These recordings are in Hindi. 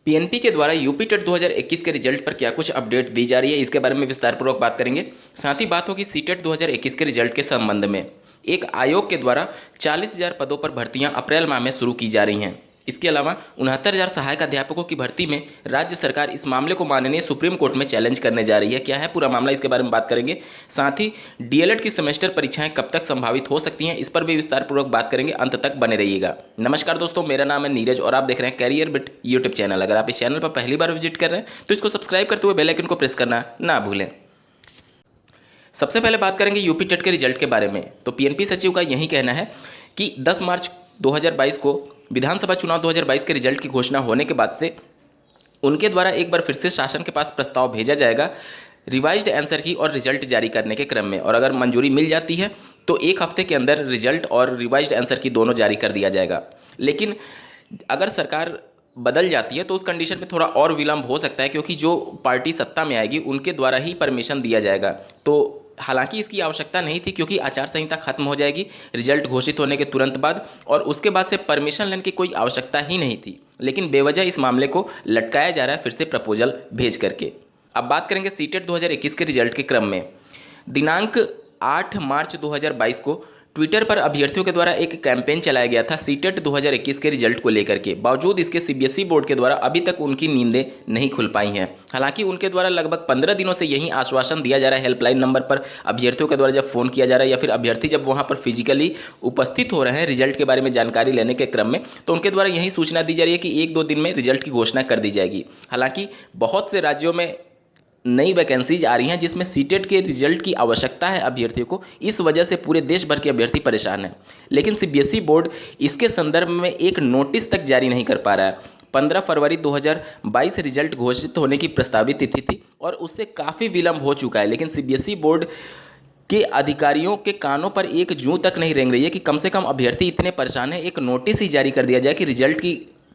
पीएनपी के द्वारा यूपी टेट 2021 के रिजल्ट पर क्या कुछ अपडेट दी जा रही है, इसके बारे में विस्तारपूर्वक बात करेंगे। साथ ही बात होगी सीटेट 2021 के रिजल्ट के संबंध में। एक आयोग के द्वारा 40,000 पदों पर भर्तियां अप्रैल माह में शुरू की जा रही हैं। इसके अलावा 69,000 सहायक अध्यापकों की भर्ती में राज्य सरकार इस मामले को माननीय सुप्रीम कोर्ट में चैलेंज करने जा रही है। क्या है पूरा मामला, इसके बारे में बात करेंगे। साथ ही डीएलएड की सेमेस्टर परीक्षाएं कब तक संभावित हो सकती हैं, इस पर भी विस्तारपूर्वक बात करेंगे। अंत तक बने रहिएगा। नमस्कार दोस्तों, मेरा नाम है नीरज और आप देख रहे हैं कैरियर बिट यूट्यूब चैनल। अगर आप इस चैनल पर पहली बार विजिट कर रहे हैं तो इसको सब्सक्राइब करते हुए बेल आइकन को प्रेस करना ना भूलें। सबसे पहले बात करेंगे यूपी टेट के रिजल्ट के बारे में। तो पीएनपी सचिव का यही कहना है कि 10 मार्च 2022 को विधानसभा चुनाव 2022 के रिजल्ट की घोषणा होने के बाद से उनके द्वारा एक बार फिर से शासन के पास प्रस्ताव भेजा जाएगा रिवाइज्ड आंसर की और रिजल्ट जारी करने के क्रम में। और अगर मंजूरी मिल जाती है तो एक हफ्ते के अंदर रिजल्ट और रिवाइज्ड आंसर की दोनों जारी कर दिया जाएगा। लेकिन अगर सरकार बदल जाती है तो उस कंडीशन में थोड़ा और विलंब हो सकता है, क्योंकि जो पार्टी सत्ता में आएगी उनके द्वारा ही परमिशन दिया जाएगा। तो हालांकि इसकी आवश्यकता नहीं थी, क्योंकि आचार संहिता खत्म हो जाएगी रिजल्ट घोषित होने के तुरंत बाद, और उसके बाद से परमिशन लेने की कोई आवश्यकता ही नहीं थी। लेकिन बेवजह इस मामले को लटकाया जा रहा है फिर से प्रपोजल भेज करके। अब बात करेंगे सीटेट 2021 के रिजल्ट के क्रम में। दिनांक 8 मार्च 2022 को ट्विटर पर अभ्यर्थियों के द्वारा एक कैंपेन चलाया गया था सीटेट 2021 के रिजल्ट को लेकर के। बावजूद इसके सीबीएसई बोर्ड के द्वारा अभी तक उनकी नींदें नहीं खुल पाई हैं। हालांकि उनके द्वारा लगभग 15 दिनों से यही आश्वासन दिया जा रहा है हेल्पलाइन नंबर पर अभ्यर्थियों के द्वारा जब फ़ोन किया जा रहा है या फिर अभ्यर्थी जब वहां पर फिजिकली उपस्थित हो रहे हैं रिजल्ट के बारे में जानकारी लेने के क्रम में, तो उनके द्वारा यही सूचना दी जा रही है कि 1-2 दिन में रिजल्ट की घोषणा कर दी जाएगी। हालांकि बहुत से राज्यों में नई वैकेंसीज आ रही हैं जिसमें सीटेट के रिजल्ट की आवश्यकता है अभ्यर्थियों को। इस वजह से पूरे देश भर के अभ्यर्थी परेशान हैं। लेकिन सीबीएसई बोर्ड इसके संदर्भ में एक नोटिस तक जारी नहीं कर पा रहा है। 15 फरवरी 2022 रिजल्ट घोषित होने की प्रस्तावित तिथि थी और उससे काफ़ी विलंब हो चुका है। लेकिन सीबीएसई बोर्ड के अधिकारियों के कानों पर एक जूं तक नहीं रेंग रही है कि कम से कम अभ्यर्थी इतने परेशान हैं, एक नोटिस ही जारी कर दिया जाए कि रिजल्ट की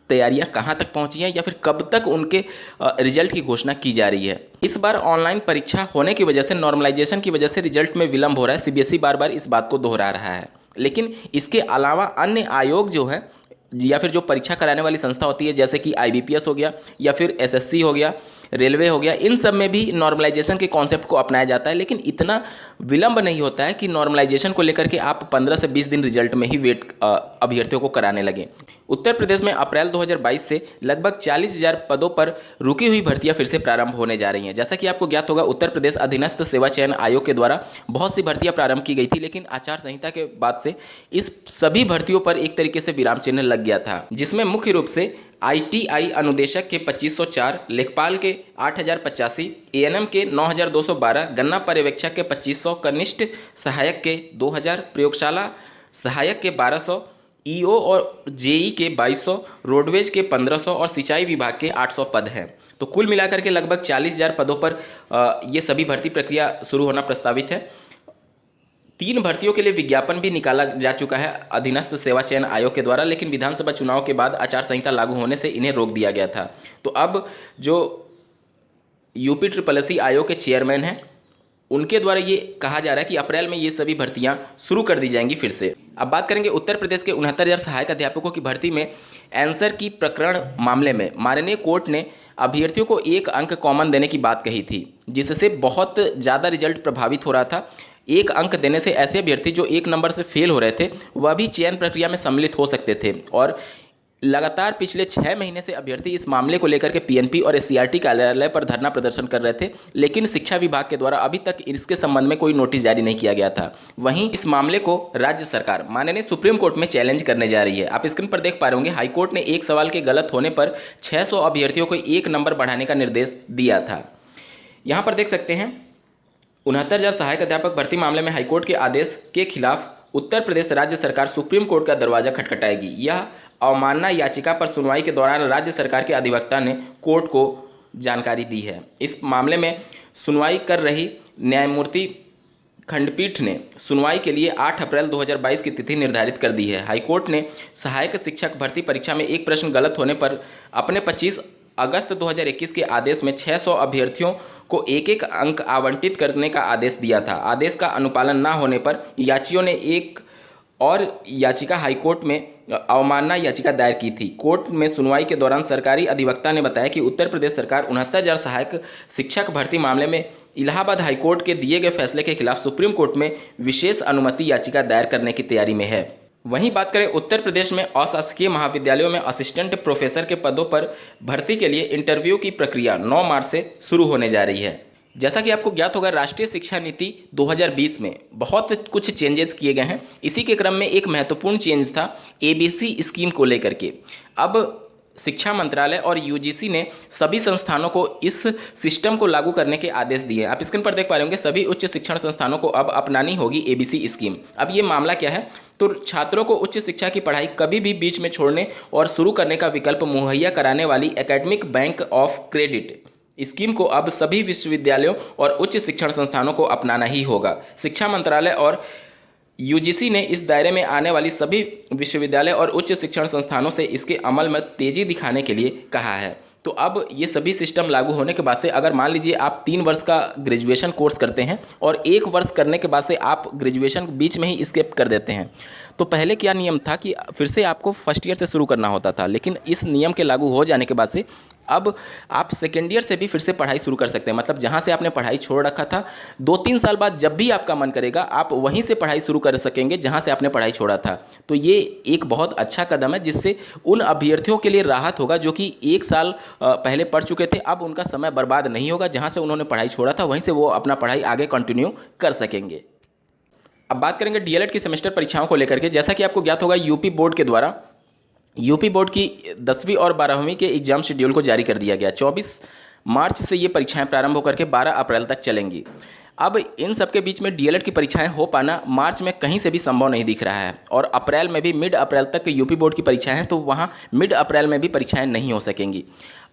तैयारियां कहां तक पहुंची हैं या फिर कब तक उनके रिजल्ट की घोषणा की जा रही है। इस बार ऑनलाइन परीक्षा होने की वजह से, नॉर्मलाइजेशन की वजह से रिजल्ट में विलंब हो रहा है। सीबीएसई बार बार इस बात को दोहरा रहा है। लेकिन इसके अलावा अन्य आयोग जो है या फिर जो परीक्षा कराने वाली संस्था होती है, जैसे कि आईबीपीएस हो गया या फिर एसएससी हो गया, रेलवे हो गया, इन सब में भी नॉर्मलाइजेशन के कॉन्सेप्ट को अपनाया जाता है। लेकिन इतना विलंब नहीं होता है कि नॉर्मलाइजेशन को लेकर के आप 15 से 20 दिन रिजल्ट में ही वेट अभ्यर्थियों को कराने लगे। उत्तर प्रदेश में अप्रैल 2022 से लगभग 40,000 पदों पर रुकी हुई भर्तियां फिर से प्रारंभ होने जा रही हैं। जैसा कि आपको ज्ञात होगा, उत्तर प्रदेश अधीनस्थ सेवा चयन आयोग के द्वारा बहुत सी भर्तियां प्रारंभ की गई थी, लेकिन आचार संहिता के बाद से इस सभी भर्तियों पर एक तरीके से विराम चिन्ह लग गया था, जिसमें मुख्य रूप से आईटीआई अनुदेशक के 2504, लेखपाल के 8,085, एएनएम के 9,212, गन्ना पर्यवेक्षक के 2,500, कनिष्ठ सहायक के 2,000, प्रयोगशाला सहायक के 1,200, ईओ और जेई के 2,200, रोडवेज के 1,500 और सिंचाई विभाग के 800 पद हैं। तो कुल मिलाकर के लगभग 40,000 पदों पर ये सभी भर्ती प्रक्रिया शुरू होना प्रस्तावित है। 3 भर्तियों के लिए विज्ञापन भी निकाला जा चुका है अधीनस्थ सेवा चयन आयोग के द्वारा, लेकिन विधानसभा चुनाव के बाद आचार संहिता लागू होने से इन्हें रोक दिया गया था। तो अब जो यूपी ट्रिपल आयोग के चेयरमैन हैं उनके द्वारा ये कहा जा रहा है कि अप्रैल में ये सभी भर्तियां शुरू कर दी जाएंगी फिर से। अब बात करेंगे उत्तर प्रदेश के 69,000 सहायक अध्यापकों की भर्ती में आंसर की प्रकरण मामले में माननीय कोर्ट ने अभ्यर्थियों को 1 अंक कॉमन देने की बात कही थी, जिससे बहुत ज़्यादा रिजल्ट प्रभावित हो रहा था। 1 अंक देने से ऐसे अभ्यर्थी जो 1 नंबर से फेल हो रहे थे वह भी चयन प्रक्रिया में सम्मिलित हो सकते थे। और लगातार पिछले 6 महीने से अभ्यर्थी इस मामले को लेकर के पीएनपी और एससीईआरटी कार्यालय पर धरना प्रदर्शन कर रहे थे, लेकिन शिक्षा विभाग के द्वारा अभी तक इसके संबंध में कोई नोटिस जारी नहीं किया गया था। वहीं इस मामले को राज्य सरकार माननीय सुप्रीम कोर्ट में चैलेंज करने जा रही है। आप स्क्रीन पर देख पा रहे होंगे, हाईकोर्ट ने एक सवाल के गलत होने पर 600 अभ्यर्थियों को 1 नंबर बढ़ाने का निर्देश दिया था। यहाँ पर देख सकते हैं 69,000 सहायक अध्यापक भर्ती मामले में हाईकोर्ट के आदेश के खिलाफ उत्तर प्रदेश राज्य सरकार सुप्रीम कोर्ट का दरवाजा खटखटाएगी। यह अवमानना याचिका पर सुनवाई के दौरान राज्य सरकार के अधिवक्ता ने कोर्ट को जानकारी दी है। इस मामले में सुनवाई कर रही न्यायमूर्ति खंडपीठ ने सुनवाई के लिए 8 अप्रैल 2022 की तिथि निर्धारित कर दी है। हाईकोर्ट ने सहायक शिक्षक भर्ती परीक्षा में एक प्रश्न गलत होने पर अपने 25 अगस्त 2021 के आदेश में 600 अभ्यर्थियों को 1-1 अंक आवंटित करने का आदेश दिया था। आदेश का अनुपालन न होने पर याचियों ने एक और याचिका हाईकोर्ट में अवमानना याचिका दायर की थी। कोर्ट में सुनवाई के दौरान सरकारी अधिवक्ता ने बताया कि उत्तर प्रदेश सरकार 69,000 सहायक शिक्षक भर्ती मामले में इलाहाबाद हाईकोर्ट के दिए गए फैसले के खिलाफ सुप्रीम कोर्ट में विशेष अनुमति याचिका दायर करने की तैयारी में है। वहीं बात करें उत्तर प्रदेश में अशासकीय महाविद्यालयों में असिस्टेंट प्रोफेसर के पदों पर भर्ती के लिए इंटरव्यू की प्रक्रिया 9 मार्च से शुरू होने जा रही है। जैसा कि आपको ज्ञात होगा, राष्ट्रीय शिक्षा नीति 2020 में बहुत कुछ चेंजेस किए गए हैं। इसी के क्रम में एक महत्वपूर्ण चेंज था एबीसी स्कीम को लेकर के। अब शिक्षा मंत्रालय और यूजीसी ने सभी संस्थानों को इस सिस्टम को लागू करने के आदेश दिए। आप स्क्रीन पर देख पा रहे होंगे, सभी उच्च शिक्षण संस्थानों को अब अपनानी होगी एबीसी स्कीम। अब ये मामला क्या है, तो छात्रों को उच्च शिक्षा की पढ़ाई कभी भी बीच में छोड़ने और शुरू करने का विकल्प मुहैया कराने वाली academic bank of credit scheme को अब सभी विश्वविद्यालयों और उच्च शिक्षण संस्थानों को अपनाना ही होगा। शिक्षा मंत्रालय और यूजीसी ने इस दायरे में आने वाली सभी विश्वविद्यालय और उच्च शिक्षण संस्थानों से इसके अमल में तेजी दिखाने के लिए कहा है। तो अब ये सभी सिस्टम लागू होने के बाद से अगर मान लीजिए आप 3 वर्ष का ग्रेजुएशन कोर्स करते हैं और 1 वर्ष करने के बाद से आप ग्रेजुएशन बीच में ही स्किप कर देते हैं, तो पहले क्या नियम था कि फिर से आपको फर्स्ट ईयर से शुरू करना होता था, लेकिन इस नियम के लागू हो जाने के बाद से अब आप सेकेंड ईयर से भी फिर से पढ़ाई शुरू कर सकते हैं। मतलब जहाँ से आपने पढ़ाई छोड़ रखा था, 2-3 साल बाद जब भी आपका मन करेगा आप वहीं से पढ़ाई शुरू कर सकेंगे जहाँ से आपने पढ़ाई छोड़ा था। तो ये एक बहुत अच्छा कदम है जिससे उन अभ्यर्थियों के लिए राहत होगा जो कि 1 साल पहले पढ़ चुके थे। अब उनका समय बर्बाद नहीं होगा, जहाँ से उन्होंने पढ़ाई छोड़ा था वहीं से वो अपना पढ़ाई आगे कंटिन्यू कर सकेंगे। अब बात करेंगे डीएलएड की सेमेस्टर परीक्षाओं को लेकर के। जैसा कि आपको ज्ञात होगा, यूपी बोर्ड की 10वीं और 12वीं के एग्जाम शेड्यूल को जारी कर दिया गया। 24 मार्च से ये परीक्षाएं प्रारंभ होकर के 12 अप्रैल तक चलेंगी। अब इन सब के बीच में डीएलएड की परीक्षाएं हो पाना मार्च में कहीं से भी संभव नहीं दिख रहा है, और अप्रैल में भी, मिड अप्रैल तक यूपी बोर्ड की परीक्षाएं हैं तो वहाँ मिड अप्रैल में भी परीक्षाएं नहीं हो सकेंगी।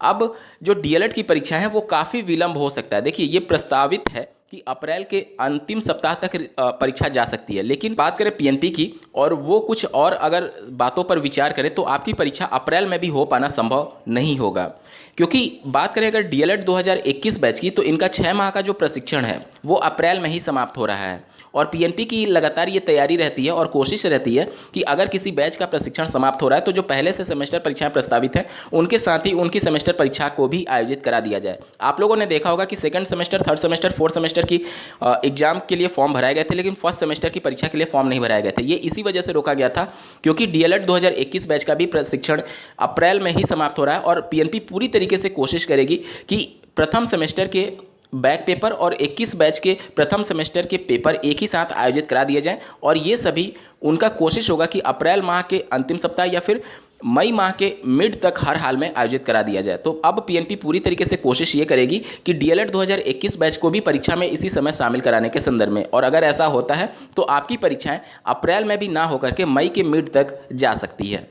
अब जो डीएलएड की परीक्षाएं हैं वो काफ़ी विलंब हो सकता है। देखिए, ये प्रस्तावित है कि अप्रैल के अंतिम सप्ताह तक परीक्षा जा सकती है, लेकिन बात करें पीएनपी की और वो कुछ और अगर बातों पर विचार करें तो आपकी परीक्षा अप्रैल में भी हो पाना संभव नहीं होगा। क्योंकि बात करें अगर डीएलएड 2021 बैच की, तो इनका 6 माह का जो प्रशिक्षण है वो अप्रैल में ही समाप्त हो रहा है, और पीएनपी की लगातार ये तैयारी रहती है और कोशिश रहती है कि अगर किसी बैच का प्रशिक्षण समाप्त हो रहा है तो जो पहले से सेमेस्टर परीक्षाएं प्रस्तावित हैं उनके साथ ही उनकी सेमेस्टर परीक्षा को भी आयोजित करा दिया जाए। आप लोगों ने देखा होगा कि second semester, third semester, fourth semester की एग्जाम के लिए फॉर्म भराए गए थे, लेकिन फर्स्ट सेमेस्टर की परीक्षा के लिए फॉर्म नहीं भराए गए थे। ये इसी वजह से रोका गया था क्योंकि डीएलएड 2021 बैच का भी प्रशिक्षण अप्रैल में ही समाप्त हो रहा है, और पीएनपी पूरी तरीके से कोशिश करेगी कि प्रथम सेमेस्टर के बैक पेपर और 21 बैच के प्रथम सेमेस्टर के पेपर एक ही साथ आयोजित करा दिए जाएं, और ये सभी उनका कोशिश होगा कि अप्रैल माह के अंतिम सप्ताह या फिर मई माह के मिड तक हर हाल में आयोजित करा दिया जाए। तो अब पीएनपी पूरी तरीके से कोशिश ये करेगी कि डीएलएड 2021 बैच को भी परीक्षा में इसी समय शामिल कराने के संदर्भ में, और अगर ऐसा होता है तो आपकी परीक्षाएं अप्रैल में भी ना होकर के मई के मिड तक जा सकती है।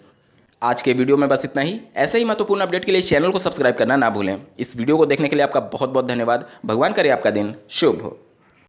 आज के वीडियो में बस इतना ही। ऐसे ही महत्वपूर्ण अपडेट के लिए चैनल को सब्सक्राइब करना ना भूलें। इस वीडियो को देखने के लिए आपका बहुत बहुत धन्यवाद। भगवान करे आपका दिन शुभ हो।